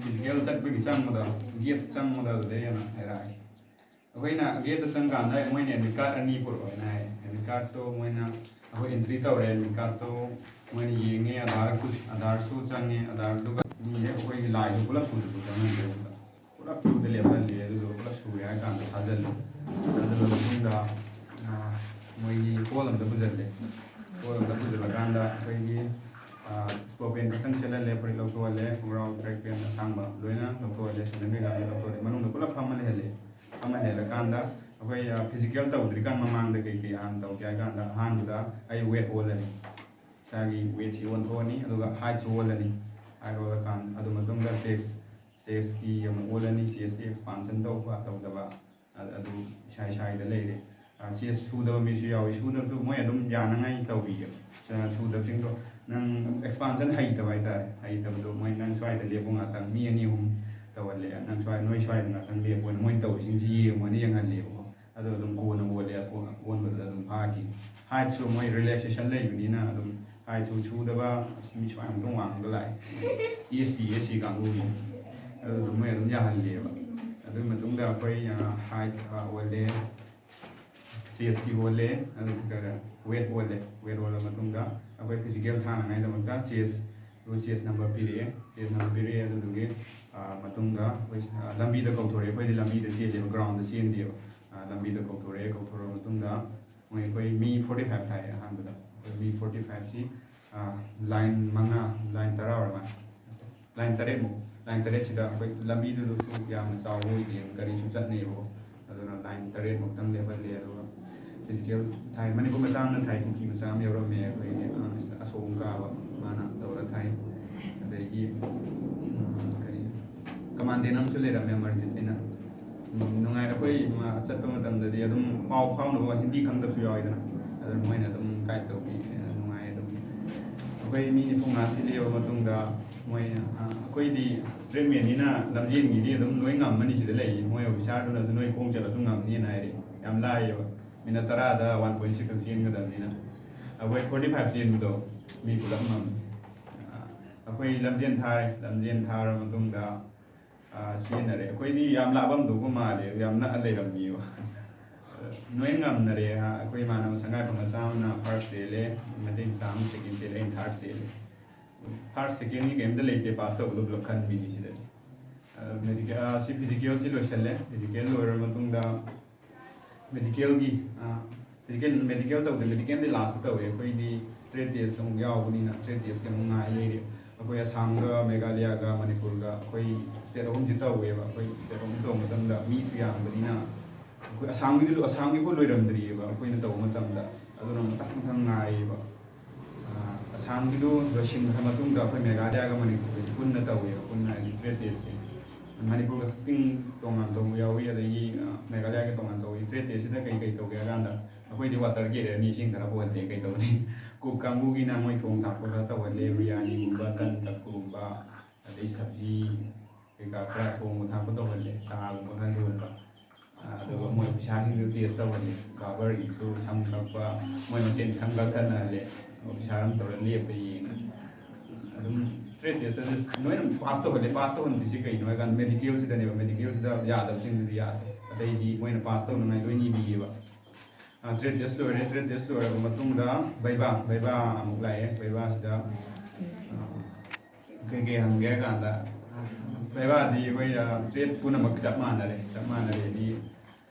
physical ꯆꯠꯄꯒꯤ ꯆꯪꯕꯗꯣ gate ꯆꯪꯕꯗꯣ ꯑꯗꯨꯗꯩ ꯍꯦꯟꯅ ꯍꯥꯏꯔꯛꯑꯒꯦ ꯑꯩꯈꯣꯏꯅ gate ꯆꯪꯀꯥꯟꯗ ꯃꯣꯏꯅ admit card ꯑꯅꯤ ꯄꯨꯔꯛꯑꯣꯅ ꯍꯥꯏ admit cardꯇꯣ ꯃꯣꯏꯅ ꯑꯩꯈꯣꯏ entry ꯇꯧꯔꯦ admit cardꯇꯣ ꯃꯣꯏꯅ ꯌꯦꯡꯉꯦ ꯑꯙꯥꯔꯁꯨ ꯆꯪꯉꯦ ꯑꯙꯥꯔꯗꯨꯒ ꯃꯤ ꯑꯩꯈꯣꯏꯒꯤ ꯂꯥꯏꯗꯣ ꯄꯨꯂꯞ ꯁꯨꯗꯕ ꯆꯪꯍꯟꯗꯦ ꯄꯨꯂꯞ ꯊꯨꯗ ꯂꯦꯞꯍꯜꯂꯦ ꯑꯗꯨꯗꯨꯒ ꯄꯨꯂꯞ ꯁꯨꯔꯦ ꯍꯥꯏ ꯀꯥꯟꯗ ꯊꯥꯖꯜꯂꯦ ꯑꯗꯨꯒ ꯃꯇꯨꯡꯗ ꯃꯣꯏꯒꯤ ꯍꯣꯜ ꯑꯃꯗ ꯄꯨꯁꯤꯜꯂꯦ ꯍꯣꯜ ꯑꯃꯗ ꯄꯨꯁꯤꯜꯂꯀꯥꯟꯗ ꯑꯩꯈꯣꯏꯒꯤ ꯁ꯭ꯄꯣꯔꯠ ꯄꯦꯟ ꯈꯛꯇꯪ ꯁꯦꯠꯍꯜꯂꯦ ꯐꯨꯔꯤꯠ ꯂꯧꯊꯣꯛꯍꯜꯂꯦ ꯈꯣꯡꯒ꯭ꯔꯥꯎ ꯇ꯭ꯔꯦꯛ ꯄꯦꯟ ꯑꯁꯥꯡꯕ ꯂꯣꯏꯅ ꯂꯧꯊꯣꯛꯍꯜꯂꯦ ꯁꯦꯟꯗꯟ ꯀꯩꯀꯥ ꯂꯧꯊꯣꯛꯍꯜꯂꯦ ꯃꯅꯨꯡꯗ ꯄꯨꯂꯞ ꯐꯝꯍꯜꯍꯜꯂꯦ ꯐꯝꯍꯜꯂꯀꯥꯟꯗ ꯑꯩꯈꯣꯏ ꯐꯤꯖꯤꯀꯦꯜ ꯇꯧꯗ꯭ꯔꯤꯀꯥꯟ ꯃꯃꯥꯡꯗ ꯀꯩ ꯍꯥꯟꯅ ꯇꯧꯒꯦ ꯍꯥꯏ ꯀꯥꯟꯗ ꯑꯍꯥꯟꯕꯗ ꯑꯩ ꯋꯦꯠ ꯑꯣꯜꯂꯅꯤ ꯏꯁꯥꯒꯤ ꯋꯦꯠꯁꯤ ꯑꯣꯟꯊꯣꯛꯑꯅꯤ ꯑꯗꯨꯒ ꯍꯥꯏꯠꯁꯨ ꯑꯣꯜꯂꯅꯤ ꯍꯥꯏꯠ ꯑꯣꯜꯂꯀꯥꯟꯗ ꯑꯗꯨ ꯃꯇꯨꯡꯗ ꯆꯦꯁꯀꯤ ꯑꯃꯨꯛ ꯑꯣꯜꯂꯅꯤ ꯆꯦꯁꯀꯤ ꯑꯦꯛꯁꯄꯥꯟꯁꯟ ꯇꯧꯕ ꯇꯧꯗꯕ ꯑꯗꯨ ꯏꯁꯥ ꯏꯁꯥꯒꯤꯗ ꯂꯩꯔꯦ ꯆꯦꯁ ꯁꯨꯗꯕ ꯃꯤꯁꯨ ꯌꯥꯎꯏ ꯁꯨꯗꯕꯁꯨ ꯃꯣꯏ ꯑꯗꯨꯝ ꯌꯥꯅꯉꯥꯏ ꯇꯧꯕꯤꯒꯦ ꯁꯨꯗꯕꯁꯤꯡꯗꯣ ꯅꯪ ꯑꯦꯛꯁꯄꯥꯟꯁꯟ ꯍꯩꯇꯕ ꯍꯥꯏꯇꯥꯔꯦ ꯍꯩꯇꯕꯗꯣ ꯃꯣꯏ ꯅꯪ ꯁ꯭ꯋꯥꯏꯗ ꯂꯦꯞꯄꯨ ꯉꯥꯛꯇꯪ ꯃꯤ ꯑꯅꯤ ꯑꯍꯨꯝ ꯇꯧꯍꯜꯂꯦ ꯅꯪ ꯅꯣꯏ ꯁ꯭ꯋꯥꯏꯗ ꯉꯥꯛꯇꯪ ꯂꯦꯞꯄꯣꯅ ꯃꯣꯏꯅ ꯇꯧꯔꯤꯁꯤꯡꯁꯤ ꯌꯦꯡꯉꯣꯅ ꯌꯦꯡꯍꯜꯂꯦꯕꯀꯣ ꯑꯗꯣ ꯑꯗꯨꯝ ꯀꯣꯟꯅ ꯑꯣꯜꯂꯦ ꯑꯣꯟꯕꯗꯨꯗ ꯑꯗꯨꯝ ꯐꯥꯈꯤ ꯍꯥꯏꯠꯁꯨ ꯃꯣꯏ ꯔꯤꯂꯦꯛꯁꯦꯁꯟ ꯂꯩꯕꯅꯤꯅ ꯑꯗꯨꯝ ꯍꯥꯏꯠꯁꯨ ꯁꯨꯗꯕ ꯃꯤ ꯁꯨꯃꯥꯏꯅ ꯋꯥꯡꯕ ꯂꯥꯛꯑꯦ ST ꯀꯥꯡꯕꯨꯒꯤ ꯑꯗꯨ ꯃꯣꯏ ꯑꯗꯨꯝ ꯌꯥꯍꯜꯂꯦꯕ ꯑꯗꯨꯒꯤ ꯃꯇꯨꯡꯗ ꯑꯩꯈꯣꯏ ꯍꯥꯏꯠ ꯑꯣꯜꯂꯦ ꯆꯦꯁꯀꯤ ꯑꯣꯜꯂꯦ ꯑꯗꯨꯒ ꯋꯦꯠ ꯑꯣꯜꯂ ꯃꯇꯨꯡꯗ ꯑꯩꯈꯣꯏ ꯐꯤꯖꯤꯀꯦꯜ ꯊꯥꯅꯉꯥꯏꯗꯃꯛꯇ ꯆꯦꯁ ꯅꯝꯕꯔ ꯄꯤꯔꯛꯑꯦ ꯑꯗꯨꯗꯨꯒꯤ ꯃꯇꯨꯡꯗ ꯑꯩꯈꯣꯏ ꯂꯝꯕꯤꯗ ꯀꯧꯊꯣꯔꯛꯑꯦ ꯑꯩꯈꯣꯏꯗꯤ ꯂꯝꯕꯤꯗ ꯆꯦꯜꯂꯦꯕ ꯒ꯭ꯔꯥꯎꯟꯗ ꯆꯦꯟꯗꯦꯕ ꯂꯝꯕꯤꯗ ꯀꯧꯊꯣꯔꯛꯑ ꯃꯇꯨꯡꯗ ꯑꯩꯈꯣꯏ ꯃꯤ 45 ꯊꯥꯏ ꯑꯍꯥꯟꯕꯗ ꯑꯩꯈꯣꯏ ꯃꯤ 45ꯁꯤ ꯂꯥꯏꯟ 5 ꯂꯥꯏꯟ 10 ꯑꯣꯏꯔ ꯂꯥꯏꯟ 3ꯃꯨꯛ ꯂꯥꯏꯟ 8ꯁꯤꯗ ꯑꯩꯈꯣꯏ ꯂꯝꯕꯤꯗꯨꯁꯨ ꯌꯥꯝꯅ ꯆꯥꯎꯕ ꯑꯣꯏꯗꯦ ꯒꯥꯔꯤꯁꯨ ꯆꯠꯅꯩꯕꯀꯣ ꯑꯗꯨꯅ ꯂꯥꯏꯟ 8ꯃꯨꯛꯇꯪ ꯂꯦꯞꯍꯜꯂꯦ ꯑꯗꯨꯒ ꯐꯤꯖꯤꯀꯦꯜ ꯊꯥꯏ ꯃꯅꯤꯄꯨꯔ ꯃꯆꯥ ꯑꯃꯅ ꯊꯥꯏ ꯀꯨꯀꯤ ꯃꯆꯥ ꯑꯃ ꯌꯥꯎꯔꯝꯃꯦ ꯑꯩꯈꯣꯏꯒꯤ ꯑꯁꯣꯝ ꯀꯥꯕ ꯃꯥꯅ ꯇꯧꯔ ꯊꯥꯏ ꯑꯗꯒꯤ ꯀꯔꯤ ꯀꯃꯥꯟꯗꯦꯟ ꯑꯃꯁꯨ ꯂꯩꯔꯝꯃꯦ ꯑꯃꯔꯖꯤꯠ ꯑꯩꯅ ꯅꯨꯡꯉꯥꯏ ꯑꯩꯈꯣꯏ ꯆꯠꯄ ꯃꯇꯝꯗꯗꯤ ꯑꯗꯨꯝ ꯄꯥꯎ ꯐꯥꯎꯅꯕ ꯍꯤꯟꯗꯤ ꯈꯪꯗꯕꯁꯨ ꯌꯥꯎꯋꯤꯗꯅ ꯑꯗꯨ ꯃꯣꯏꯅ ꯑꯗꯨꯝ ꯒꯥꯏꯗ ꯇꯧꯕꯤ ꯅꯨꯡꯉꯥꯏ ꯑꯗꯨꯝ ꯑꯩꯈꯣꯏ ꯃꯤ 40 ꯁꯤꯜꯂꯦꯕ ꯃꯇꯨꯡꯗ ꯃꯣꯏꯅ ꯑꯩꯈꯣꯏꯗꯤ ꯇ꯭ꯔꯦꯠꯃꯦꯟꯅꯤꯅ ꯂꯝꯖꯦꯟꯒꯤꯗꯤ ꯑꯗꯨꯝ ꯂꯣꯏ ꯉꯝꯃꯅꯤ ꯁꯤꯗ ꯂꯩ ꯃꯣꯏ ꯑꯣꯐꯤꯁꯥꯔꯗꯨꯅꯁꯨ ꯅꯣꯏ ꯈꯣꯡ ꯆꯠꯂꯁꯨ ꯉꯝꯅꯤꯅ ꯍꯥꯏꯔꯦ ꯌꯥꯝ ꯂꯥꯏꯌꯦꯕ ꯃꯤꯅꯠ 10ꯗ 1.6 ꯈꯛ ꯆꯦꯟꯒꯗꯕꯅꯤ나 ꯑꯩꯈꯣꯏ 45 ꯆꯦꯟꯕꯗꯣ ꯃꯤ ꯄꯨꯂꯞ ꯉꯝꯃꯤ ꯑꯩꯈꯣꯏ ꯂꯝꯖꯦꯟ ꯊꯥꯔ ꯃꯇꯨꯡꯗ ꯁꯤꯖꯤꯟꯅꯔꯦ ꯑꯩꯈꯣꯏꯗꯤ ꯌꯥꯝ ꯂꯥꯞꯄꯝꯗꯧꯕ ꯃꯥꯜꯂꯦ ꯌꯥꯝ ꯅꯛꯑ ꯂꯩꯔꯝꯃꯦꯕ ꯅꯣꯏ ꯉꯝꯅꯔꯦ ꯑꯩꯈꯣꯏ ꯏꯃꯥꯟꯅꯕ ꯁꯪꯒꯥꯏꯄ ꯃꯆꯥ ꯑꯃꯅ ꯐꯥꯔꯁ ꯆꯦꯜꯂꯦ ꯃꯩꯇꯩ ꯃꯆꯥ ꯑꯃ ꯁꯦꯀꯦꯟ ꯆꯦꯜꯂꯦ ꯑꯩꯅ ꯊꯥꯔꯠ ꯆꯦꯜꯂꯦ ꯐꯥꯔꯁ ꯁꯦꯀꯦꯟꯒꯤ ꯀꯩꯝꯇ ꯂꯩꯇꯦ ꯄꯥꯁ ꯇꯧꯕꯗꯣ ꯄꯨꯂꯞ ꯈꯟꯕꯤꯅꯤ ꯁꯤꯗꯗꯤ ꯁꯤ ꯐꯤꯖꯤꯀꯦꯜꯁꯤ ꯂꯣꯏꯁꯜꯂꯦ ꯐꯤꯖꯤꯀꯦꯜ ꯂꯣꯏꯔꯕ ꯃꯇꯨꯡꯗ ꯃꯦꯗꯤꯀꯦꯜ ꯇꯧꯗꯦ ꯃꯦꯗꯤꯀꯦꯜꯗꯤ ꯂꯥꯁꯇ ꯇꯧꯋꯦ ꯑꯩꯈꯣꯏꯗꯤ ꯇ꯭ꯔꯦꯠ ꯇꯦꯁ ꯑꯃꯨꯛ ꯌꯥꯎꯕꯅꯤꯅ ꯇ꯭ꯔꯦꯠ ꯇꯦꯁꯀꯤ ꯑꯃꯨꯛ ꯉꯥꯏ ꯂꯩꯔꯦ ꯑꯩꯈꯣꯏ ꯑꯁꯥꯝꯒ ꯃꯦꯘꯥꯂꯌꯥꯒ ꯃꯅꯤꯄꯨꯔꯒ ꯑꯩꯈꯣꯏ ꯁ꯭ꯇꯦꯠ ꯑꯍꯨꯝꯁꯤ ꯇꯧꯋꯦꯕ ꯑꯩꯈꯣꯏ ꯁ꯭ꯇꯦꯠ ꯑꯍꯨꯝ ꯇꯧꯕ ꯃꯇꯝꯗ ꯃꯤꯁꯨ ꯌꯥꯝꯕꯅꯤꯅ ꯑꯩꯈꯣꯏ ꯑꯁꯥꯝꯒꯤꯐꯥꯎ ꯂꯣꯏꯔꯝꯗ꯭ꯔꯤꯑꯕ ꯑꯩꯈꯣꯏꯅ ꯇꯧꯕ ꯃꯇꯝꯗ ꯑꯗꯨꯅ ꯃꯊꯪ ꯉꯥꯏꯌꯦꯕ ꯑꯁꯥꯝꯒꯤꯗꯨ ꯂꯣꯏꯁꯤꯟꯈ꯭ꯔ ꯃꯇꯨꯡꯗ ꯑꯩꯈꯣꯏ ꯃꯦꯘꯥꯂꯌꯥꯒ ꯃꯅꯤꯄꯨꯔꯒꯁꯤ ꯄꯨꯟꯅ ꯇꯧꯋꯦꯕ ꯄꯨꯟꯅ ꯍꯥꯏꯗꯤ ꯇ꯭ꯔꯦꯠ ꯇꯦꯁꯁꯦ ꯃꯅꯤꯄꯨꯔꯒ ꯈꯛꯇꯪ ꯇꯣꯉꯥꯟ ꯇꯧꯕ ꯌꯥꯎꯏ ꯑꯗꯒꯤ ꯃꯦꯘꯥꯂꯌꯥꯒ ꯇꯣꯉꯥꯟ ꯇꯧꯏ ꯇ꯭ꯔꯦꯠ ꯇꯦꯁꯁꯤꯗ ꯀꯩ ꯇꯧꯒꯦ ꯍꯥꯏ ꯀꯥꯟꯗ ꯑꯩꯈꯣꯏꯗꯤ ꯋꯥꯇꯔ ꯀꯦꯔꯤꯌꯔꯅꯤ ꯏꯁꯤꯡ ꯈꯔ ꯍꯣꯜꯂꯦ ꯀꯩ ꯇꯧꯅꯤ ꯀꯨꯛ ꯀꯥꯡꯕꯨꯒꯤꯅ ꯃꯣꯏ ꯊꯣꯡ ꯊꯥꯛꯄ ꯈꯔ ꯇꯧꯍꯜꯂꯦ ꯕꯤꯔꯌꯥꯅꯤꯒꯨꯝꯕ ꯇꯟ ꯇꯛꯄꯒꯨꯝꯕ ꯑꯗꯩ ꯁꯕꯖꯤ ꯀꯩꯀꯥ ꯈꯔ ꯊꯣꯡꯕ ꯊꯥꯛꯄ ꯇꯧꯍꯜꯂꯦ ꯆꯥꯒꯨꯝꯕ ꯈꯔ ꯂꯣꯟꯕ ꯑꯗꯨꯒ ꯃꯣꯏ ꯑꯣꯐꯤꯁꯥꯔꯁꯤꯡꯗꯨ ꯇꯦꯁ ꯇꯧꯍꯜꯂꯦ ꯕꯥꯕꯔꯒꯤꯁꯨ ꯁꯝ ꯀꯛꯄ ꯃꯣꯏ ꯃꯁꯦꯟ ꯁꯝ ꯀꯛꯊꯠꯅꯍꯜꯂꯦ ꯑꯣꯐꯤꯁꯥꯔ ꯑꯃ ꯇꯧꯔ ꯂꯦꯞꯄ ꯌꯦꯡꯉ ꯑꯗꯨꯝ ꯇ꯭ꯔꯦꯠ ꯇꯦꯁꯇ ꯂꯣꯏꯅ ꯄꯥꯁ ꯇꯧꯍꯜꯂꯦ ꯄꯥꯁ ꯇꯧꯍꯟꯕꯁꯤ ꯀꯩꯅꯣ ꯍꯥꯏ ꯀꯥꯟꯗ ꯃꯦꯗꯤꯀꯦꯜꯁꯤꯗꯅꯦꯕ ꯃꯦꯗꯤꯀꯦꯜꯁꯤꯗ ꯌꯥꯗꯕꯁꯤꯡꯗꯨꯗꯤ ꯌꯥꯗꯦ ꯑꯇꯩꯗꯤ ꯃꯣꯏꯅ ꯄꯥꯁ ꯇꯧꯅꯉꯥꯏ ꯂꯣꯏ ꯏꯕꯤꯌꯦꯕ ꯇ꯭ꯔꯦꯠ ꯇꯦꯁ ꯂꯣꯏꯔꯦ ꯇ꯭ꯔꯦꯠ ꯇꯦꯁ ꯂꯣꯏꯔꯕ ꯃꯇꯨꯡꯗ ꯚꯩꯕꯥ ꯑꯃꯨꯛ ꯂꯥꯛꯑꯦ ꯚꯩꯕꯥꯁꯤꯗ ꯀꯩ ꯍꯪꯒꯦ ꯍꯥꯏ ꯀꯥꯟꯗ ꯚꯩꯕꯥꯗꯤ ꯑꯩꯈꯣꯏ ꯇ꯭ꯔꯦꯠ ꯄꯨꯝꯅꯃꯛ ꯆꯞ ꯃꯥꯟꯅꯔꯦꯗꯤ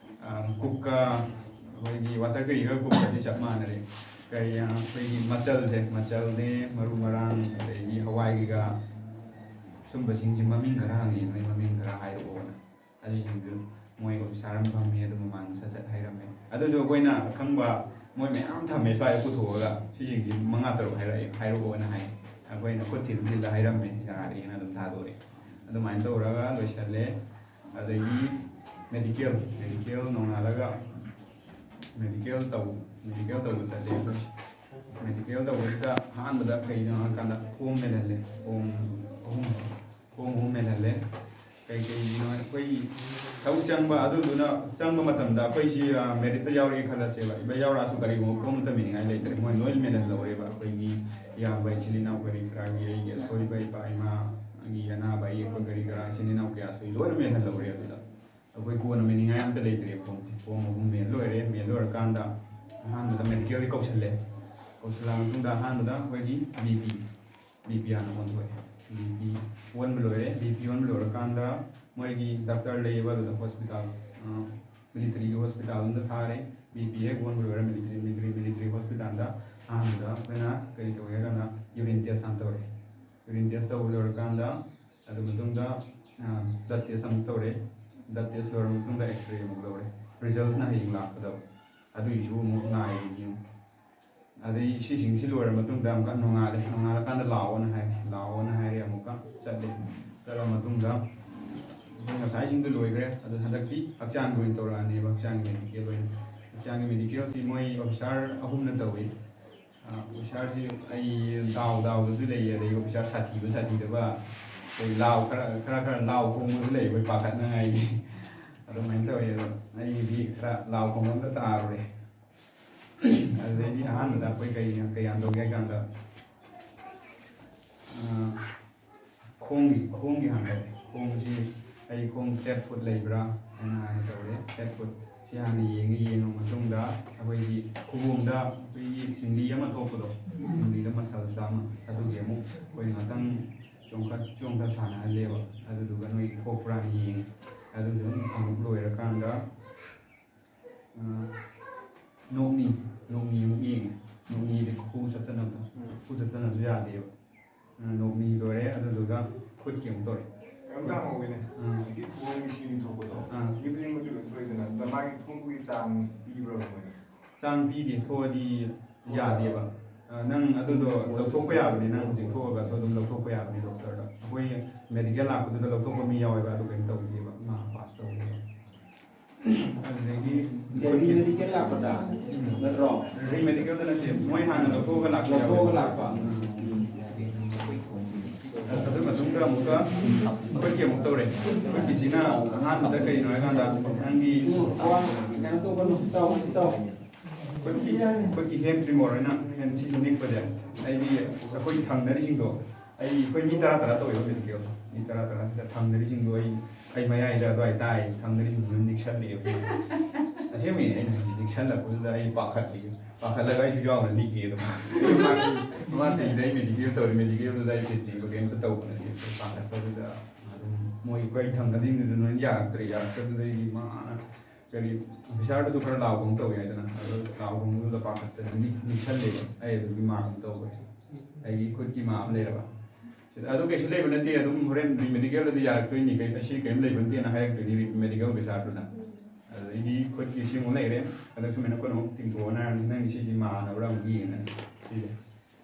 ꯀꯨꯛꯀ ꯑꯩꯈꯣꯏꯒꯤ ꯋꯥꯇꯔ ꯀꯦꯔꯤꯌꯔ ꯀꯨꯛꯀꯗꯤ ꯆꯞ ꯃꯥꯟꯅꯔꯦ ꯑꯩꯈꯣꯏꯒꯤ ꯃꯆꯜꯅꯦ ꯃꯔꯨ ꯃꯔꯥꯡ ꯑꯗꯒꯤ ꯍꯋꯥꯏꯒꯤꯒ ꯁꯨꯝꯕꯁꯤꯡꯁꯤ ꯃꯃꯤꯡ ꯈꯔ ꯍꯪꯉꯤ ꯅꯣꯏ ꯃꯃꯤꯡ ꯈꯔ ꯍꯥꯏꯔꯛꯑꯣꯅ ꯑꯗꯨꯁꯤꯡꯗꯨ ꯃꯣꯏ ꯑꯣꯐꯤꯁꯥꯔ ꯑꯃ ꯐꯝꯃꯤ ꯑꯗꯨ ꯃꯃꯥꯡꯗ ꯁꯠ ꯍꯥꯏꯔꯝꯃꯦ ꯑꯗꯨꯁꯨ ꯑꯩꯈꯣꯏꯅ ꯈꯪꯕ ꯃꯣꯏ ꯃꯌꯥꯝ ꯊꯝꯃꯦ ꯁ꯭ꯋꯥꯏꯗ ꯄꯨꯊꯣꯛꯑꯒ ꯁꯤꯁꯤꯡꯁꯤ 5-6 ꯍꯥꯏꯔꯛꯑꯣꯅ ꯍꯥꯏ ꯑꯩꯈꯣꯏꯅ ꯈꯨꯠ ꯊꯤꯜꯂ ꯍꯥꯏꯔꯝꯃꯦ ꯌꯥꯔꯦꯅ ꯑꯗꯨꯝ ꯊꯥꯗꯣꯔꯛꯑꯦ ꯑꯗꯨꯃꯥꯏꯅ ꯇꯧꯔꯒ ꯂꯣꯏꯁꯜꯂꯦ ꯑꯗꯒꯤ ꯃꯦꯗꯤꯀꯦꯜ ꯅꯣꯡꯉꯥꯜꯂꯒ ꯃꯦꯗꯤꯀꯦꯜ ꯇꯧꯕ ꯆꯠꯂꯦ ꯑꯩꯈꯣꯏ ꯃꯦꯗꯤꯀꯦꯜ ꯇꯧꯕꯁꯤꯗ ꯑꯍꯥꯟꯕꯗ ꯀꯩꯅꯣ ꯍꯥꯏꯔꯀꯥꯟꯗ ꯐꯣꯝ ꯃꯦꯜꯍꯜꯂꯦ ꯐꯣꯝ 3 ꯃꯦꯜꯍꯜꯂꯦ ꯀꯩꯅꯣ ꯑꯩꯈꯣꯏ ꯊꯕꯛ ꯆꯪꯕ ꯑꯗꯨꯗꯨꯅ ꯆꯪꯕ ꯃꯇꯝꯗ ꯑꯩꯈꯣꯏꯁꯤ ꯃꯦꯔꯤꯠꯇ ꯌꯥꯎꯔꯛꯑꯦ ꯈꯜꯂꯁꯦꯕ ꯌꯥꯎꯔꯛꯑꯁꯨ ꯀꯔꯤꯒꯨꯝꯕ ꯐꯣꯝ ꯑꯃꯇ ꯃꯦꯟꯅꯤꯡꯉꯥꯏ ꯂꯩꯇ꯭ꯔꯦ ꯃꯣꯏ ꯂꯣꯏ ꯃꯦꯜꯍꯜꯍꯧꯔꯦꯕ ꯑꯩꯈꯣꯏꯒꯤ ꯏꯌꯥꯝꯕ ꯏꯆꯤꯜ ꯏꯅꯥꯎ ꯀꯔꯤ ꯀꯔꯥꯒꯤ ꯑꯩꯒꯤ ꯑꯁꯣꯏꯕ ꯏꯄꯥ ꯏꯃꯥꯒꯤ ꯑꯅꯥꯕ ꯑꯌꯦꯛꯄ ꯀꯔꯤ ꯀꯔꯥ Sinina Kias, Lord May have Lord. We go on a meaning I am the later form of me, lawyer, Kanda, hand the medical coachele. Coachella hand the way BP on one way. BP one below, BP one below Kanda, Moigi, Doctor Labor, the hospital, military hospital in the Thare, BPA one below military hospital, and when I get to Herana, urine test Santore. Urine test over Kanda, at the Mutunda, that is Santore. That is where the X-ray results na hing lak daw adu issue mo na ay adi si sing silwer matung dam kan nongale kan law na hai amuka sale sala matung da nga sai sing du loi gre adu hadakti akchang goin tora ni akchang medical si moi officer ahum na tawi officer si ai daw du le ya dei officer sathi da ba lao khara lao khong mu le bai pa khat na ngai ado main tho ye ai bi khara lao khong da ta ro le ade di han da pai kai an do ga kan da khong gi han da khong si ai khong 10 foot le bra na ai to le 10 foot si han yeng no matung da abai di khubum da bai singli ama to ko do singli da masal da ma adu ge mu koi ngatang chongka sana leva adu duga noi kopra ni adu dun amuk loira kanda nomi mu yeng nomi de khu satana ya de nomi loire adu duga khut kem tor amta mo ne ki khong mi sini to ko do yipin mo tu toi dana da mai khong ku chang pi bro mo ne chang pi de tho di ya de ba nang adudo lokthok pa yabni nang jing tho ga so dum lokthok pa yabni doctor da koi medical la ko do lokthok pa mi yaw ba do ken taw di ba ma pass taw di adegi medical la pa da na ro medical da na che moi han lokthok ga la pa adu ma tung da mu ka ko ke mu taw re ko ki sina han da kai no ga da nang gi kan to ko taw Koi hand tremor na hand si nik pa dia ai di koi thang dari jing do ai koi ni tara to yo ni kyo ni tara thang dari jing do ai mai ai da doi tai thang dari jing nik chan le ase mi ai nik chan la ko da ai pa khat la ga ju jaw ni ke do ma se dai me di ke to me di ke do dai ke ni ko ke to na di pa khat ko da moi koi thang dari jing no ya tri ya ko dai ma kari bisar to khara law kong to ya dana law kong da pa khat ni chal le ai du ma kong to ko ai khut ki ma le ra se adu ke sile bana te adu horen medical da ya to ni kai shi kai le ban te na ha ek ni medical bisar to na ai di khut ki si mo le re ada su me na ko no ting to na ni si di ma na ra mu ni na si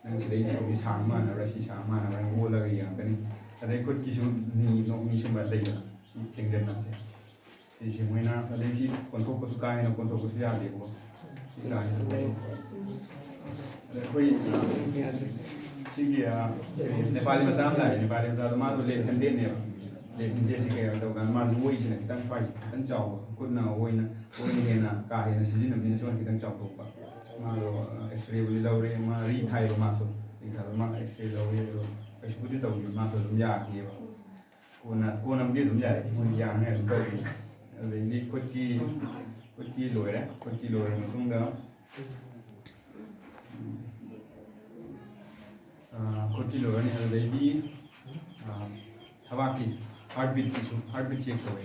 nang si le si di sang ma na ra si sang ma na ra wo la ga yang kan ada khut ki su ni no ni su ma le na ting den na se si muina ada si kontok ko suka na kontok ko sia de ko ila ni ada koi si dia Nepali masam la Nepali masam ma do le hande ne le hande si ke do kan ma wo is na kitang fai tan chau ko na wo na ka he na si jin na so kitang chau ko pa ma do x-ray buli lo re ma ri thai ro ma so ri thai ma x-ray lo re ro ka shu di do ma so dum ya ki ba ko na mi dum ya re ko ya ne do ri ini kutki loi matung da kutki loi ni ada di thawaki heartbeat check to ba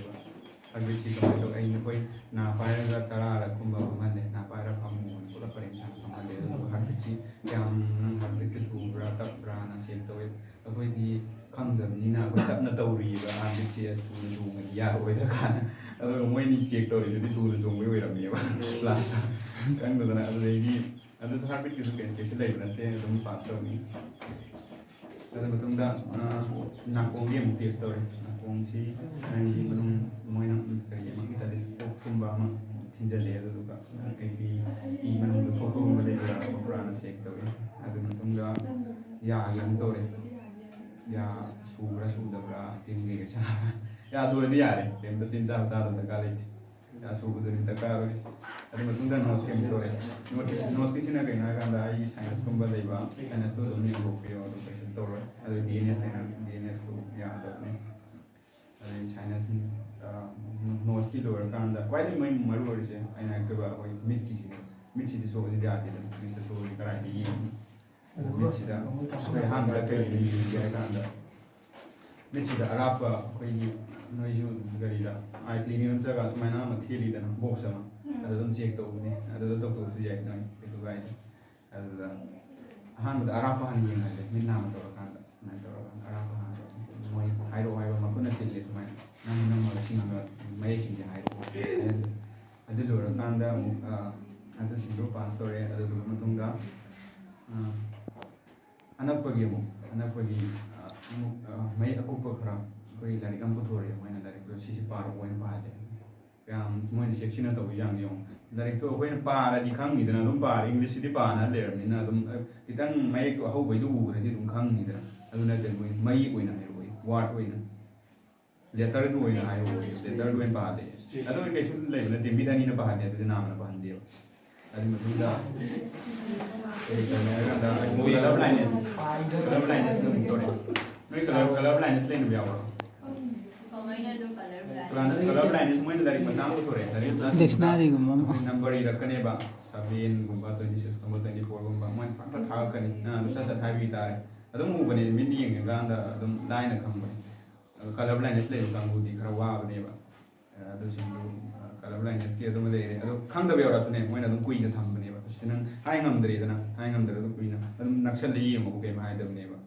heartbeat check to ai ni koi na pa ra tara ra kumba man na pa ra pamu pura parensan pamal le heartbeat check yang heartbeat tu bra tap bra na check to koi di khangdam ni na ko tap na tawri ba heartbeat check tu ju ngi ya oi da kan ado moi ni check to ri tu lu jong we ra mi ba last kan do na ado di ado sa heartbeat ki ke se le na te dum pass to ni ado betung da na kong ye mu test to na kong si ai manung moi na kari ma kita dis kumba ma tinja le ado ka ke i manung to ko mo le ra ko ra na check to ado betung da ya yang to re ya su da bra tin ge cha ya su di ya re tem to tin cha ta da ka le ya su da ni ta ka ro ado betung da no skem to re no ski sina ke na ga da ai science kumba le ba science to do ni ko ke ado to ro ado dns to ya ado ne sinus nose ki lower kanda quite a maru or say I like about mid kissing mid city so the daddy mid so the guy mid city the hand that you get kanda mid city arapa no you garida I clean him saga so my name a theory than box them check to me the doctor to jack no to guide hand arapa and yin mid nam to kanda arapa my hydro I am going to tell you my number may change the hydro and I did a kanda at the single pastor at the Matunga Anapagi may a couple of very like ambulatory when I she's part of one part. When the section of young like to when bar at the Kangi, then I don't bar English city bar and there, it doesn't make a whole way do I didn't come either. I don't know that may win what win. Letter doing I always letter doing bad days. I don't think I should live in the middle in a bad day with the name of one deal. I didn't do that. Color blindness, color blindness, lane we are. Color blindness, when there is Masam correct. Dictionary, number is a Caneba, 17, 26, 24, 1, how can it? Such a high die. I don't move in meeting around the line of company. Color blindness lay on the Karawa neighbor. Color blindness gave them a lady. I can't be out of name when I don't queen the company. Hang on the queen. Naturally, okay, my neighbor.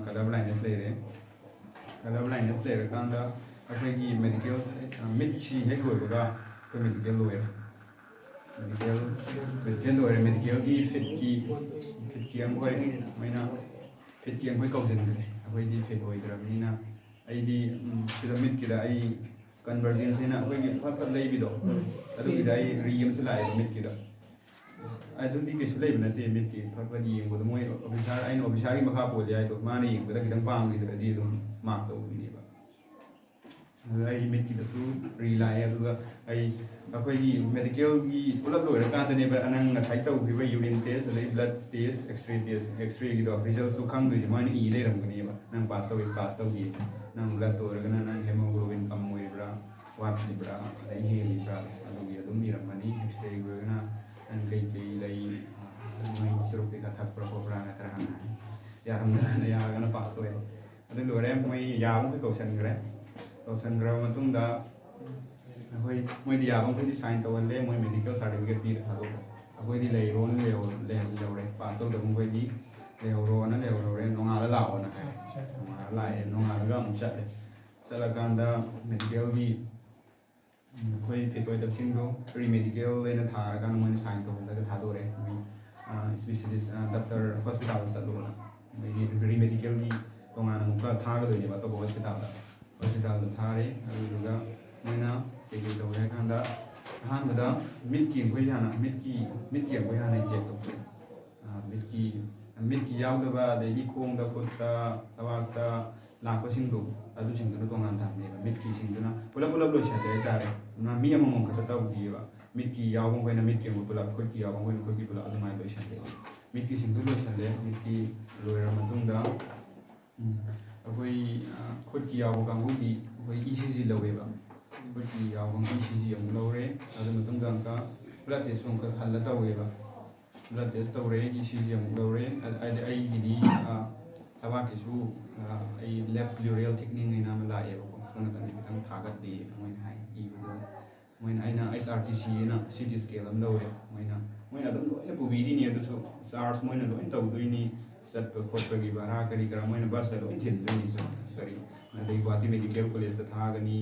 Color blindness lady. Color blindness lady. Kanda, a medical, Mitchi, Hekuga, medical lawyer. Medical lawyer, medical Fitki, and quite, Fitki and Wickle. ꯑꯩꯈꯣꯏꯗꯤ fat ꯑꯣꯏꯗ꯭ꯔꯕꯅꯤꯅ ꯑꯩꯗꯤ ꯄꯤꯔꯥꯃꯤꯗꯀꯤꯗ ꯑꯩ ꯀꯟꯚꯔꯖꯦꯟꯁꯤꯅ ꯑꯩꯈꯣꯏꯒꯤ ꯐꯠ ꯐꯠ ꯂꯩꯕꯤꯗꯣ ꯑꯗꯨꯒꯤꯗ ꯑꯩ ꯔꯤ ꯑꯃꯁꯨ ꯂꯥꯛꯑꯦꯕ ꯃꯤꯠꯀꯤꯗ ꯑꯗꯨꯗꯤ ꯀꯩꯁꯨ ꯂꯩꯕ ꯅꯠꯇꯦ ꯃꯤꯠꯀꯤ ꯐꯠ ꯐꯠ ꯌꯦꯡꯕꯗꯣ ꯃꯣꯏ ꯑꯣꯐꯤꯁꯥꯔ ꯑꯩꯅ ꯑꯣꯐꯤꯁꯥꯔꯒꯤ ꯃꯈꯥ ꯄꯣꯜꯂꯦ ꯍꯥꯏꯗꯣ ꯃꯥꯅ ꯌꯦꯡꯕꯗ ꯈꯤꯇꯪ ꯄꯥꯝꯈꯤꯗ꯭ꯔꯗꯤ ꯑꯗꯨꯝ ꯃꯥꯔꯛ ꯇꯧꯕꯤꯅꯦꯕ ꯑꯗꯨꯒ ꯑꯩ ꯃꯤꯠꯀꯤꯗꯁꯨ ꯔꯤ ꯂꯥꯛꯑꯦ ꯑꯗꯨꯒ ꯑꯩꯈꯣꯏꯒꯤ ꯃꯦꯗꯤꯀꯦꯜꯒꯤ ꯄꯨꯂꯞ ꯂꯣꯏꯔꯀꯥꯟꯗꯅꯦꯕ ꯅꯪ ꯉꯁꯥꯏ ꯇꯧꯈꯤꯕ ꯌꯨꯔꯤꯟ ꯇꯦꯁ ꯑꯗꯩ ꯕ꯭ꯂꯗ ꯇꯦꯁ ꯑꯦꯛꯁꯔꯦꯒꯤꯗꯣ ꯔꯤꯖꯜꯠꯁꯨ ꯈꯪꯗꯣꯏꯁꯦ ꯃꯣꯏꯅ ꯏ ꯂꯩꯔꯝꯒꯅꯦꯕ ꯅꯪ ꯄꯥꯁ ꯇꯧꯋꯤ ꯄꯥꯁ ꯇꯧꯗꯦꯁꯦ ꯅꯪ ꯕ꯭ꯂꯗ ꯑꯣꯏꯔꯒꯅ ꯅꯪ ꯍꯦꯃꯣꯒ꯭ꯂꯣꯕꯤꯟ ꯀꯝ ꯑꯣꯏꯔꯤꯕ꯭ꯔꯥ ꯋꯥꯠꯂꯤꯕ꯭ꯔꯥ ꯑꯗꯩ ꯍꯦꯜꯂꯤꯕ꯭ꯔꯥ ꯑꯗꯨꯒꯤ ꯑꯗꯨꯝ ꯏꯔꯝꯒꯅꯤ ꯑꯦꯛꯁꯔꯦꯒꯤ ꯑꯣꯏꯔꯒꯅ ꯅꯪ ꯀꯩꯀꯩ ꯂꯩ ꯃꯩ ꯆꯨꯔꯨꯞ ꯀꯩꯀꯥ ꯊꯛꯄ꯭ꯔꯥ ꯈꯣꯠꯄ꯭ꯔꯥꯅ ꯈꯔ ꯍꯪꯉꯅꯤ ꯌꯥꯔꯒꯅ ꯄꯥꯁ ꯇꯧꯋꯦ ꯑꯗꯨ ꯂꯣꯏꯔꯦ ꯃꯣꯏ ꯌꯥꯕꯈꯩ ꯀꯧꯁꯟꯈ꯭ꯔꯕ ꯃꯇꯨꯡꯗ ꯑꯩꯈꯣꯏ ꯃꯣꯏꯗꯤ ꯌꯥꯕ ꯃꯈꯩꯗꯤ ꯁꯥꯏꯟ ꯇꯧꯍꯜꯂꯦ ꯃꯣꯏ ꯃꯦꯗꯤꯀꯦꯜ ꯁꯥꯔꯇꯤꯐꯤꯀꯦꯠ ꯄꯤꯔ ꯊꯥꯗꯣꯛꯑꯦ ꯑꯩꯈꯣꯏꯗꯤ ꯂꯩꯔꯣꯅ ꯂꯩꯍꯧꯔꯦ ꯄꯥꯁ ꯇꯧꯗꯕ ꯃꯈꯩꯗꯤ ꯂꯩꯍꯧꯔꯣꯅ ꯂꯩꯍꯧꯔꯦ ꯅꯣꯡꯉꯥꯜꯂ ꯂꯥꯛꯑꯣꯅ ꯍꯥꯏ ꯅꯣꯡꯉꯥꯜꯂ ꯂꯥꯛꯑꯦ ꯅꯣꯡꯉꯥꯜꯂꯒ ꯑꯃꯨꯛ ꯆꯠꯂꯀꯥꯟꯗ ꯃꯦꯗꯤꯀꯦꯜꯒꯤ ꯑꯩꯈꯣꯏ ꯐꯤꯠ ꯑꯣꯏꯗꯕꯁꯤꯡꯗꯣ ꯄ꯭ꯔꯤ ꯃꯦꯗꯤꯀꯦꯜ ꯑꯣꯏꯅ ꯊꯥꯔꯀꯥꯟꯗ ꯃꯣꯏꯅ ꯁꯥꯏꯟ ꯇꯧꯍꯜꯂꯒ ꯊꯥꯗꯣꯔꯦ ꯁ꯭ꯄꯦꯁꯤꯂꯤꯁ ꯗꯣꯛꯇꯔ ꯍꯣꯁꯄꯤꯇꯥꯜꯗ ꯆꯠꯂꯣꯅ ꯑꯗꯒꯤ ꯔꯤꯃꯦꯗꯤꯀꯦꯜꯒꯤ ꯇꯣꯉꯥꯟꯅ ꯑꯃꯨꯛꯀ ꯊꯥꯒꯗꯣꯏꯅꯦꯕ ꯑꯇꯣꯞꯄ ꯍꯣꯁꯄꯤꯇꯥꯜꯗ ꯊꯥꯔꯦ ꯑꯗꯨꯗꯨꯒ ꯃꯣꯏꯅ ꯀꯩꯀꯩ ꯇꯧꯔꯦ ꯍꯥꯏ ꯀꯥꯟꯗ ꯑꯍꯥꯟꯕꯗ ꯃꯤꯠꯀꯤ ꯑꯩꯈꯣꯏ ꯍꯥꯟꯅ ꯃꯤꯠꯀꯤ ꯑꯩꯈꯣꯏ ꯍꯥꯟꯅ ꯆꯦꯛ ꯇꯧꯊꯣꯛꯑꯦ ꯃꯤꯠꯀꯤ ꯌꯥꯎꯗꯕ ꯑꯗꯒꯤ ꯈꯣꯡꯗ ꯈꯨꯠꯇ ꯊꯕꯥꯛꯇ ꯂꯥꯛꯄꯁꯤꯡꯗꯣ ꯑꯗꯨꯁꯤꯡꯗꯨꯅ ꯇꯣꯉꯥꯟ ꯊꯝꯃꯦꯕ ꯃꯤꯠꯀꯤꯁꯤꯡꯗꯨꯅ ꯄꯨꯂꯞ ꯂꯣꯏꯁꯤꯜꯂꯦ ꯍꯥꯏꯇꯥꯔꯦ ꯃꯤ ꯑꯃꯃꯝ ꯈꯛꯇ ꯇꯧꯗꯦꯕ ꯃꯤꯠꯀꯤ ꯌꯥꯎꯕ ꯃꯈꯣꯏꯅ ꯃꯤꯠꯀꯤ ꯑꯃꯨꯛ ꯄꯨꯂꯞ ꯈꯨꯠꯀꯤ ꯌꯥꯎꯕ ꯃꯈꯣꯏꯅ ꯈꯨꯠꯀꯤ ꯄꯨꯂꯞ ꯑꯗꯨꯃꯥꯏꯅ ꯂꯣꯏꯁꯤꯜꯂꯦ ꯃꯤꯠꯀꯤꯁꯤꯡꯗꯨ ꯂꯣꯏꯁꯤꯜꯂꯦ ꯃꯤꯠꯀꯤ ꯂꯣꯏꯔꯕ ꯃꯇꯨꯡꯗ ꯑꯩꯈꯣꯏ ꯈꯨꯠꯀꯤ ꯌꯥꯎꯕ ꯀꯥꯡꯕꯨꯗꯤ ꯑꯩꯈꯣꯏ ECG ꯂꯧꯋꯦꯕ ꯈꯨꯠꯀꯤ ꯌꯥꯎꯕ ECG ꯑꯃꯨꯛ ꯂꯧꯔꯦ ꯑꯗꯨ ꯃꯇꯨꯡꯗ ꯑꯃꯨꯛꯀ ꯕ꯭ꯂꯗ ꯇꯦꯁ ꯑꯃꯨꯛꯀ ꯍꯜꯂ ꯇꯧꯋꯦꯕ ꯕ꯭ꯂꯗ ꯇꯦꯁ ꯇꯧꯔꯦ ECG ꯑꯃꯨꯛ ꯂꯧꯔꯦ ꯑꯩꯒꯤꯗꯤ ꯊꯕꯥꯛꯀꯤꯁꯨ ꯑꯩ ꯂꯦꯐ ꯄ꯭ꯂꯨꯔꯦꯜ ꯊꯤꯛꯅꯤꯡ ꯑꯅ ꯑꯃ ꯂꯥꯛꯑꯦꯕꯀꯣ ꯁꯣꯝ ꯅꯥꯀꯟꯗ ꯈꯤꯇꯪ ꯊꯥꯒꯠꯂꯤ ꯃꯣꯏꯅ ꯍꯥꯏ ꯏꯕꯗꯣ ꯃꯣꯏꯅ ꯑꯩꯅ SRTC ꯑꯅ CT scale ꯑꯃ ꯂꯧꯋꯦ ꯃꯣꯏꯅ ꯑꯗꯨꯝ ꯂꯣꯏꯅ ꯄꯨꯕꯤꯔꯤꯅꯤ ꯑꯗꯨꯁꯨ ꯆꯥꯔꯖ ꯃꯣꯏꯅ ꯂꯣꯏꯅ ꯇꯧꯗꯣꯏꯅꯤ ꯆꯠꯄ ꯈꯣꯠꯄꯒꯤ ꯚꯔꯥ ꯀꯔꯤ ꯀꯔꯥ ꯃꯣꯏꯅ ꯕꯁꯇ ꯂꯣꯏ ꯊꯤꯟꯗꯣꯏꯅꯤ ꯀꯔꯤ ꯑꯗꯩ ꯒꯨꯋꯥꯍꯥꯇꯤ ꯃꯦꯗꯤꯀꯦꯜ ꯀꯣꯂꯦꯖꯇ ꯊꯥꯒꯅꯤ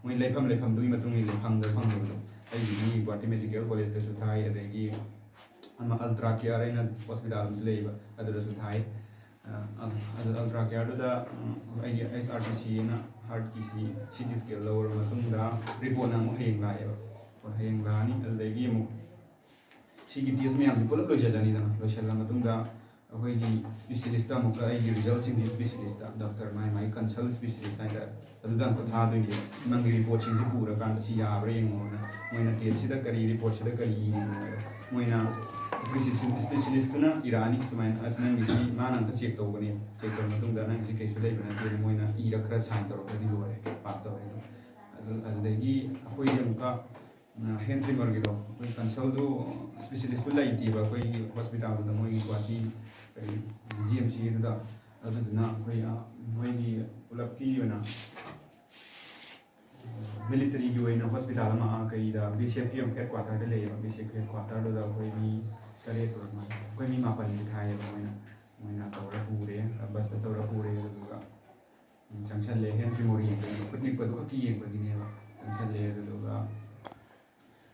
ꯃꯣꯏ ꯂꯩꯐꯝꯗꯨꯒꯤ ꯃꯇꯨꯡ ꯏꯟꯅ ꯐꯪꯗꯕꯗꯣ ꯑꯩꯒꯤꯗꯤ ꯒꯨꯋꯥꯍꯥꯇꯤ ꯃꯦꯗꯤꯀꯦꯜ ꯀꯣꯂꯦꯖꯇꯁꯨ ꯊꯥꯏ ꯑꯗꯒꯤ ꯑꯃ ꯑꯜꯇ꯭ꯔꯥ ꯀꯤꯌꯔ ꯑꯩꯅ ꯍꯣꯁꯄꯤꯇꯥꯜ ꯑꯃꯁꯨ ꯂꯩꯌꯦꯕ ꯑꯗꯨꯗꯁꯨ ꯊꯥꯏ ꯑꯜꯇ꯭ꯔꯥ ꯀꯤꯌꯔꯗꯨꯗ ꯑꯩꯒꯤ SRTC ꯑꯅ ꯍꯥꯔꯠꯀꯤ CT scale ꯂꯧꯔꯕ ꯃꯇꯨꯡꯗ ꯔꯤꯄꯣꯔꯠꯅ ꯑꯃꯨꯛ ꯍꯌꯦꯡ ꯂꯥꯛꯑꯦꯕ ꯍꯌꯦꯡ ꯂꯥꯛꯑꯅꯤ ꯑꯗꯨꯗꯒꯤ ꯑꯃꯨꯛ ꯁꯤꯒꯤ ꯇꯦꯁ ꯃꯌꯥꯝꯁꯤ ꯄꯨꯂꯞ ꯂꯣꯏꯁꯤꯜꯂꯅꯤꯗꯅ ꯂꯣꯏꯁꯤꯜꯂ ꯃꯇꯨꯡꯗ ꯑꯩꯈꯣꯏꯒꯤ ꯁ꯭ꯄꯦꯁꯤꯂꯤꯁꯇ ꯑꯃꯨꯛꯀ ꯑꯩꯒꯤ ꯔꯤꯖꯜꯠꯁꯤꯡꯒꯤ ꯁ꯭ꯄꯦꯁꯤꯂꯤꯁꯇ ꯗꯣꯛꯇꯔ ꯃꯥꯏ ꯀꯟꯁꯜ ꯁ꯭ꯄꯦꯁꯤꯂꯤꯁ ꯍꯥꯏꯇꯥꯔꯦ ꯑꯗꯨꯗ ꯑꯃꯨꯛꯀ ꯊꯥꯗꯣꯏꯅꯦꯕ ꯅꯪꯒꯤ ꯔꯤꯄꯣꯔꯠꯁꯤꯡꯁꯤ ꯄꯨꯔꯀꯥꯟꯗ ꯁꯤ ꯌꯥꯕ꯭ꯔꯥ ꯌꯦꯡꯉꯣꯅ ꯃꯣꯏꯅ ꯇꯦꯁꯁꯤꯗ ꯀꯔꯤ ꯔꯤꯄꯣꯔꯠꯁꯤꯗ ꯀꯔꯤ ꯌꯦꯡꯉꯣ ꯃꯣꯏꯅ ꯁ꯭ꯄꯦꯁꯤꯂꯤꯁꯇꯨꯅ ꯏꯔꯛꯑꯅꯤ ꯁꯨꯃꯥꯏꯅ ꯅꯪꯒꯤꯁꯤ ꯃꯥꯅ ꯑꯝꯇ ꯆꯦꯛ ꯇꯧꯒꯅꯤ ꯆꯦꯛ ꯇꯧꯔ ꯃꯇꯨꯡꯗ ꯅꯪꯒꯤꯁꯤ ꯀꯩꯁꯨ ꯂꯩꯕ ꯅꯠꯇꯦ ꯃꯣꯏꯅ ꯏꯔ ꯈꯔ ꯁꯥꯏꯟ ꯇꯧꯔꯛꯄꯗꯤ ꯂꯣꯏꯔꯦ ꯄꯥꯞ ꯇꯧꯋꯦ ꯑꯗꯨꯗꯒꯤ ꯑꯩꯈꯣꯏꯒꯤ ꯑꯃꯨꯛꯀ ꯍꯦꯟ ꯇ꯭ꯔꯤꯃꯔꯒꯤꯗꯣ ꯑꯩꯈꯣꯏ ꯀꯟꯁꯜꯗꯨ ꯁ꯭ꯄꯦꯁꯤꯂꯤꯁꯇꯨ ꯂꯩꯇꯦꯕ ꯑꯩꯈꯣꯏꯒꯤ ꯍꯣꯁꯄꯤꯇꯥꯜꯗꯨꯗ ꯃꯣꯏꯒꯤ ꯒꯨꯋꯥꯍꯥꯇꯤ ꯀꯔꯤ GMCꯗꯨꯗ ꯑꯗꯨꯗꯨꯅ ꯑꯩꯈꯣꯏ ꯃꯣꯏꯒꯤ ꯄꯨꯂꯞꯀꯤ ꯑꯣꯏꯅ ꯃꯤꯂꯤꯇꯔꯤꯒꯤ ꯑꯣꯏꯅ ꯍꯣꯁꯄꯤꯇꯥꯜ ꯑꯃ ꯀꯩꯗ BCFꯀꯤ ꯍꯦꯗ ꯀ꯭ꯋꯥꯇꯔꯗ ꯂꯩꯌꯦꯕ BCF ꯍꯦꯗ ꯀ꯭ꯋꯥꯇꯔꯗꯨꯗ ꯑꯩꯈꯣꯏ ꯃꯤ 8 ꯑꯩꯈꯣꯏ ꯃꯤ 9 ꯊꯥꯏꯌꯦꯕ ꯃꯣꯏꯅ ꯇꯧꯔ ꯄꯨꯔꯦ ꯕꯁꯇ ꯇꯧꯔ ꯄꯨꯔꯦ ꯑꯗꯨꯗꯨꯒ ꯆꯪꯁꯜꯂꯦ ꯍꯦꯟ ꯇ꯭ꯔꯤꯃꯣꯔ ꯌꯦꯡꯕꯒꯤ ꯈꯨꯠ ꯅꯤꯛꯄꯗꯨ ꯈꯛꯀꯤ ꯌꯦꯡꯕꯒꯤꯅꯦꯕ ꯆꯪꯁꯜꯂꯦ ꯑꯗꯨꯗꯨꯒ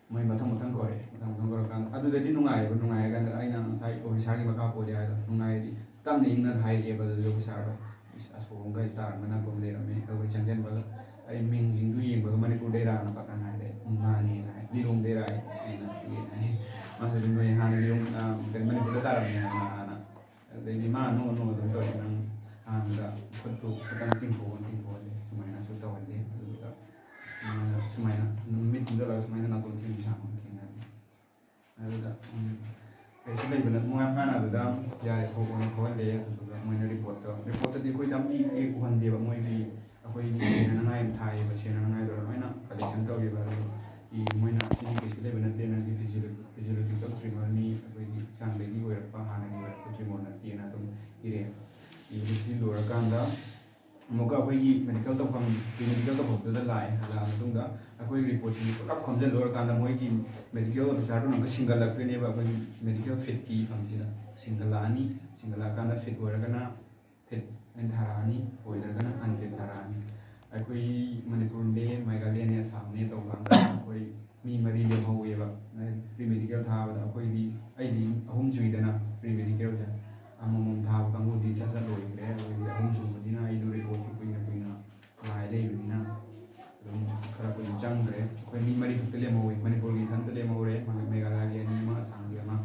ꯃꯣꯏ ꯃꯊꯪ ꯀꯧꯔꯀꯥꯟꯗ ꯑꯗꯨꯗꯗꯤ ꯅꯨꯡꯉꯥꯏꯔꯀꯥꯟꯗ ꯑꯩꯅ ꯉꯁꯥꯏ ꯑꯣꯐꯤꯁꯥꯔꯒꯤ ꯃꯈꯥ ꯄꯣꯜꯂꯦ ꯍꯥꯏꯗꯣ ꯅꯨꯡꯉꯥꯏꯔꯗꯤ ꯇꯞꯅ ꯏꯪꯅ ꯍꯥꯏꯔꯛꯑꯦꯕ ꯑꯗꯨꯗ ꯑꯣꯐꯤꯁꯥꯔꯗꯣ ꯑꯁꯣꯝꯒ ꯏꯁꯇꯥꯔ ꯃꯅꯥꯛꯇ ꯂꯩꯔꯝꯃꯦ ꯑꯗꯨꯒ ꯆꯪꯁꯤꯟꯕꯒ ꯑꯩ ꯃꯤꯡꯁꯤꯡꯗꯨ ꯌꯦꯡꯕꯒ ꯃꯅꯤꯄꯨꯔꯗꯩꯔꯥꯅ ꯄꯥꯛꯅ ꯍꯥꯏꯔꯦ ꯃꯥꯅꯦꯅ ꯍꯥꯏ ꯂꯤꯂꯣꯡꯗꯩꯔꯥ ꯑꯩꯅ ꯍꯥꯏ ꯃꯥꯁꯨ ꯅꯣꯏ ꯍꯥꯟꯅ ꯂꯤꯂꯣꯡ ꯃꯅꯤꯄꯨꯔꯗ ꯇꯥꯔꯝꯃꯦ ꯍꯥꯏꯅ ꯑꯗꯩꯗꯤ ꯃꯥ ꯅꯣ ꯑꯗꯨꯝ ꯇꯧꯔꯦ ꯅꯪ ꯍꯥꯟꯅꯗ ꯈꯨꯠꯇꯨ ꯈꯤꯇꯪ ꯇꯤꯡꯊꯣꯛꯍꯜꯂꯦ ꯁꯨꯃꯥꯏꯅꯁꯨ ꯇꯧꯍꯜꯂꯦ ꯑꯗꯨꯒ ꯁꯨꯃꯥꯏꯅ ꯃꯤꯠ ꯇꯨꯝꯖꯜꯂꯒ ꯁꯨꯃꯥꯏꯅ ꯅꯥꯇꯣꯟ ꯊꯤꯟꯕꯤ ꯁꯥꯡꯕ ꯊꯦꯡꯅꯔꯦ ꯑꯗꯨꯗ ꯀꯩꯁꯨ ꯂꯩꯕ ꯃꯥꯅ ꯑꯗꯨꯗ ꯌꯥꯔꯦ ꯊꯣꯛꯍꯜꯂꯦ ꯑꯗꯨꯗꯨꯒ ꯃꯣꯏꯅ ꯔꯤꯄꯣꯔꯠꯇꯗꯤ ꯑꯩꯈꯣꯏꯗ ꯑꯝꯇ ꯎꯍꯟꯗꯦꯕ ꯃꯣꯏꯒꯤ ꯑꯩꯈꯣꯏꯒꯤ ꯁꯦꯟꯅꯅꯉꯥꯏ ꯑꯃ ꯊꯥꯏꯌꯦꯕ ꯁꯦꯟꯅꯅꯉꯥꯏꯗꯣ ꯂꯣꯏꯅ ꯀꯂꯦꯛꯁꯟ ꯇꯧꯔꯤꯕ ꯑꯗꯨ ꯃꯣꯏꯅ ꯁꯤꯗꯤ ꯀꯩꯁꯨ ꯂꯩꯕ ꯅꯠꯇꯦ ꯅꯪꯒꯤ ꯐꯤꯖꯤꯌꯣꯂꯣꯖꯤꯀꯦꯜ ꯇ꯭ꯔꯤꯃꯔꯅꯤ ꯑꯩꯈꯣꯏꯒꯤ ꯍꯛꯆꯥꯡꯗꯒꯤ ꯑꯣꯏꯔꯛꯄ ꯍꯥꯟꯅꯒꯤ ꯑꯣꯏꯔꯛꯄ ꯇ꯭ꯔꯤꯃꯔ ꯅꯠꯇꯦꯅ ꯑꯗꯨꯝ ꯏꯔꯛꯑꯦ ꯏꯕꯁꯤ ꯂꯣꯏꯔꯀꯥꯟꯗ ꯑꯃꯨꯛꯀ ꯑꯩꯈꯣꯏꯒꯤ ꯃꯦꯗꯤꯀꯦꯜ ꯇꯧꯐꯝ ꯃꯦꯗꯤꯀꯦꯜ ꯇꯧꯐꯝꯗꯨꯗ ꯂꯥꯛꯑꯦ ꯂꯥꯛꯑ ꯃꯇꯨꯡꯗ ꯑꯩꯈꯣꯏꯒꯤ ꯔꯤꯄꯣꯔꯠꯁꯤꯡ ꯄꯨꯂꯞ ꯈꯣꯝꯖꯤꯜꯂꯨꯔꯀꯥꯟꯗ ꯃꯣꯏꯒꯤ ꯃꯦꯗꯤꯀꯦꯜ ꯑꯣꯐꯤꯁꯥꯔꯗꯨꯅ ꯑꯃꯨꯛꯀ ꯁꯤꯡꯒꯠꯂꯛꯇꯣꯏꯅꯦꯕ ꯑꯩꯈꯣꯏꯒꯤ ꯃꯦꯗꯤꯀꯦꯜ ꯐꯤꯠꯀꯤ ꯐꯝꯁꯤꯗ ꯁꯤꯡꯒꯠꯂꯛꯑꯀꯥꯟꯗ ꯐꯤꯠ ꯑꯣꯏꯔꯒꯅ ꯐꯤꯠ ꯊꯥꯔꯛꯑꯅꯤ ꯑꯣꯏꯗ꯭ꯔꯒꯅ ꯑꯟꯐꯤꯠ ꯊꯥꯔꯛꯑꯅꯤ ꯑꯩꯈꯣꯏ ꯃꯅꯤꯄꯨꯔꯅꯦ ꯃꯦꯘꯥꯂꯌꯥꯅꯦ ꯑꯁꯥꯝꯅꯦ ꯇꯧꯀꯥꯟꯗ ꯑꯩꯈꯣꯏ ꯃꯤ 4 ꯂꯦꯝꯍꯧꯋꯦꯕ ꯄ꯭ꯔꯤ ꯃꯦꯗꯤꯀꯦꯜ ꯊꯥꯕꯗ ꯑꯩꯗꯤ 3 ꯁꯨꯏꯗꯅ ꯄ꯭ꯔꯤ ꯃꯦꯗꯤꯀꯦꯜꯁꯦ ꯑꯃꯃꯝ ꯊꯥꯕ ꯀꯥꯡꯕꯨꯗꯤ ꯁꯠ ꯂꯣꯏꯈ꯭ꯔꯦ ꯑꯗꯨꯗꯤ 3 ꯁꯨꯕꯅꯤꯅ ꯑꯩꯗꯣ ꯔꯤꯄꯣꯔꯠꯁꯤ ꯀꯨꯏꯅ ꯉꯥꯏ ꯂꯩꯕꯅꯤꯅ ꯑꯗꯨꯝ ꯈꯔ ꯀꯨꯏꯅ ꯆꯪꯈ꯭ꯔꯦ ꯑꯩꯈꯣꯏ ꯃꯤ 4 ꯈꯛꯇ ꯂꯦꯝꯍꯧꯋꯤ ꯃꯅꯤꯄꯨꯔꯒꯤ ꯏꯊꯟꯇ ꯂꯦꯝꯍꯧꯔꯦ ꯃꯦꯘꯥꯂꯌꯥꯒꯤ 2 ꯑꯃ ꯑꯁꯥꯝꯒꯤ ꯑꯃ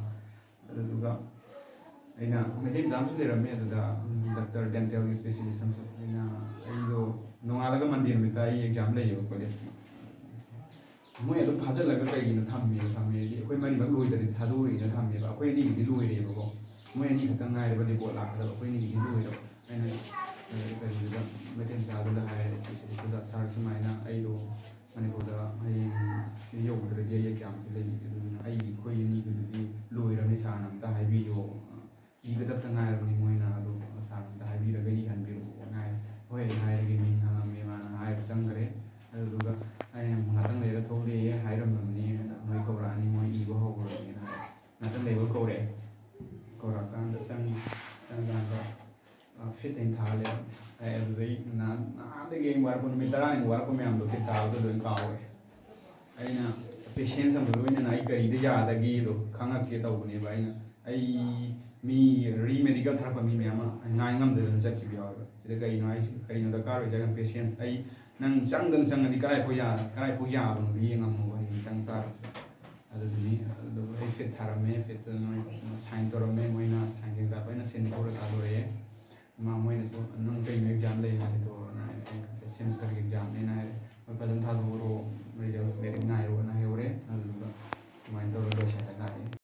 ꯑꯗꯨꯗꯨꯒ ꯑꯩꯅ ꯃꯩꯇꯩ ꯑꯦꯛꯖꯥꯝꯁꯨ ꯂꯩꯔꯝꯃꯦ ꯑꯗꯨꯗ ꯗꯣꯛꯇꯔ ꯗꯦꯟꯇꯦꯜꯒꯤ ꯁ꯭ꯄꯦꯁꯤꯂꯤꯁ ꯑꯃꯁꯨ ꯑꯩꯗꯣ ꯅꯣꯡꯉꯥꯜꯂꯒ ꯃꯟꯗꯦ ꯅꯨꯃꯤꯠꯇ ꯑꯩ ꯑꯦꯛꯖꯥꯝ ꯂꯩꯌꯦꯕ ꯀꯣꯂꯦꯖꯀꯤ ꯃꯣꯏ ꯑꯗꯨꯝ ꯐꯥꯖꯤꯜꯂꯒ ꯀꯩꯒꯤꯅꯣ ꯊꯝꯃꯦꯗꯤ ꯑꯩꯈꯣꯏ 4ꯃꯛ ꯂꯣꯏꯗ꯭ꯔꯗꯤ ꯊꯥꯗꯣꯛꯎꯔꯤꯅ ꯊꯝꯃꯦꯕ ꯑꯩꯈꯣꯏ 2ꯒꯤꯗꯤ ꯂꯣꯏꯔꯦꯕꯀꯣ ꯃꯣꯏ 2 ꯈꯛꯇꯪ ꯉꯥꯏꯔꯕ ꯔꯤꯄꯣꯔꯠ ꯂꯥꯛꯀꯗꯕ ꯑꯩꯈꯣꯏ 2ꯒꯤꯗꯤ ꯂꯣꯏꯔꯕ ꯑꯩꯅ ꯀꯔꯤꯗꯨꯗ ꯃꯩꯇꯩ ꯃꯆꯥꯗꯨꯗ ꯍꯥꯏꯔꯦ ꯁ꯭ꯄꯦꯁꯤꯂꯤꯁꯇꯨꯗ ꯁꯥꯔ ꯁꯨꯃꯥꯏꯅ ꯑꯩꯗꯣ ꯃꯅꯤꯄꯨꯔꯗ ꯍꯌꯦꯡ ꯁꯤ ꯌꯧꯕꯗ꯭ꯔꯗꯤ ꯑꯩ ꯑꯦꯛꯖꯥꯝꯁꯤ ꯂꯩ ꯑꯗꯨꯗꯨꯅ ꯑꯩꯈꯣꯏ 2ꯒꯤꯗꯨꯗꯤ ꯂꯣꯏꯔꯕꯅꯤ ꯁꯥꯔꯅ ꯑꯝꯇ ꯍꯥꯏꯕꯤꯌꯣ ꯏꯒꯗꯕꯇ ꯉꯥꯏꯔꯕꯅꯤ ꯃꯣꯏꯅ ꯑꯗꯨ ꯁꯥꯔꯅ ꯑꯝꯇ ꯍꯥꯏꯕꯤꯔꯒ ꯏꯍꯟꯕꯤꯔꯛꯑꯣꯅ ꯍꯥꯏ ꯍꯣꯏ ꯑꯩ ꯍꯥꯏꯔꯒꯦ ꯃꯤꯡ ꯍꯪꯉꯝꯃꯦ ꯃꯥꯅ ꯍꯥꯏꯕ ꯆꯪꯈ꯭ꯔꯦ ꯑꯗꯨꯗꯨꯒ ꯑꯩꯅ ꯉꯥꯛꯇꯪ ꯂꯩꯔ ꯊꯣꯛꯂꯛꯑꯦ ꯍꯥꯏꯔꯝꯃꯕꯅꯤ ꯅꯣꯏ ꯀꯧꯔꯛꯑꯅꯤ ꯃꯣꯏ ꯏꯕ ꯍꯧꯈ꯭ꯔꯕꯅꯤꯅ ꯉꯥꯛꯇꯪ ꯂꯩꯕ ꯀꯧꯔꯛꯑꯀꯥꯟꯗ ꯆꯪꯀꯥꯟꯗ ꯐꯤꯠ ꯑꯩꯅ ꯊꯥꯍꯜꯂꯦ ꯑꯗꯨꯗꯩ ꯅꯍꯥꯟꯗꯒꯤ ꯑꯩ ꯋꯥꯔꯛꯄ ꯅꯨꯃꯤꯠ 10 ꯋꯥꯔꯛꯄ ꯃꯌꯥꯝꯗꯣ ꯐꯤꯠ ꯊꯥꯕꯗꯣ ꯂꯣꯏ ꯀꯥꯎꯔꯦ ꯑꯩꯅ ꯄꯦꯁꯦꯟꯁ ꯑꯃꯒ ꯂꯣꯏꯅꯅ ꯑꯩ ꯀꯔꯤꯗ ꯌꯥꯗꯒꯦꯗꯣ ꯈꯪꯉꯛꯀꯦ ꯇꯧꯕꯅꯦꯕ ꯑꯩ ꯃꯤ ꯔꯤꯃꯦꯗꯤꯀꯦꯜ ꯊꯥꯔꯛꯄ ꯃꯤ ꯃꯌꯥꯝ ꯑꯃ ꯉꯥꯏ ꯉꯝꯗꯗꯅ ꯆꯠꯈꯤꯕ ꯌꯥꯎꯋꯦꯕ ꯁꯤꯗ ꯀꯔꯤꯅꯣ ꯗꯔꯀꯥꯔ ꯑꯣꯏꯖꯒ ꯄꯦꯁꯦꯟꯁ ꯅꯪ ꯆꯪꯉꯗꯤ ꯀꯗꯥꯏꯐꯥꯎ ꯌꯥꯕꯅꯣ ꯌꯦꯡꯉꯝꯃꯣ ꯍꯌꯦꯡ ꯆꯪ ꯇꯥꯔꯁꯨ ꯑꯗꯨꯗꯨꯅꯤ ꯑꯗꯨꯒ ꯑꯩ ꯐꯤꯠ ꯊꯥꯔꯝꯃꯦ ꯐꯤꯠꯇꯨ ꯅꯣꯏ ꯁꯥꯏꯟ ꯇꯧꯔꯝꯃꯦ ꯃꯣꯏꯅ ꯁꯥꯏꯟ ꯀꯩꯀꯥ ꯂꯣꯏꯅ ꯁꯤꯟꯗꯣꯛꯑꯒ ꯊꯥꯗꯣꯔꯛꯑꯦ ꯃꯣꯏꯅꯁꯨ ꯅꯪ ꯀꯩꯅꯣ ꯑꯦꯛꯖꯥꯝ ꯂꯩ ꯍꯥꯏꯗꯣꯅ ꯁꯦꯃꯤꯁꯇꯔꯒꯤ ꯑꯦꯛꯖꯥꯝꯅꯦꯅ ꯍꯥꯏꯔꯦ ꯍꯣꯏ ꯐꯖꯅ ꯊꯥꯗꯣꯛꯎꯔꯣ ꯔꯤꯖꯜ ꯉꯥꯏꯔꯣꯅ ꯍꯥꯏꯍꯧꯔꯦ ꯑꯗꯨꯗꯨꯒ ꯑꯗꯨꯃꯥꯏꯅ ꯇꯧꯔꯒ ꯂꯣꯏꯁꯤꯜꯂꯒ ꯂꯥꯛꯑꯦ